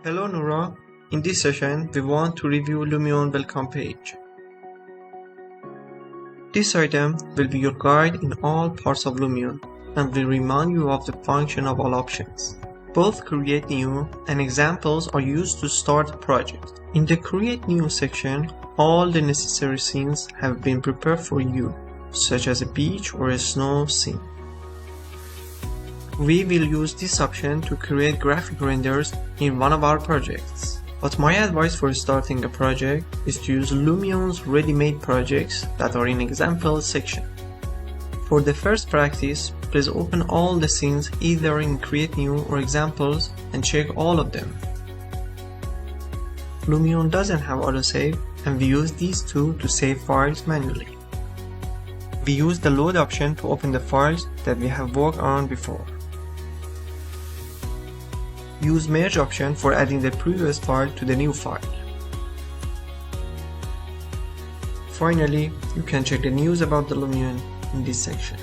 Hello Nora, in this session we want to review Lumion Welcome page. This item will be your guide in all parts of Lumion and will remind you of the function of all options. Both Create New and Examples are used to start a project. In the Create New section, all the necessary scenes have been prepared for you, such as a beach or a snow scene. We will use this option to create graphic renders in one of our projects. But my advice for starting a project is to use Lumion's ready-made projects that are in Examples section. For the first practice, please open all the scenes either in Create New or Examples and check all of them. Lumion doesn't have autosave, and we use these two to save files manually. We use the load option to open the files that we have worked on before. Use merge option for adding the previous file to the new file. Finally, you can check the news about the Lumion in this section.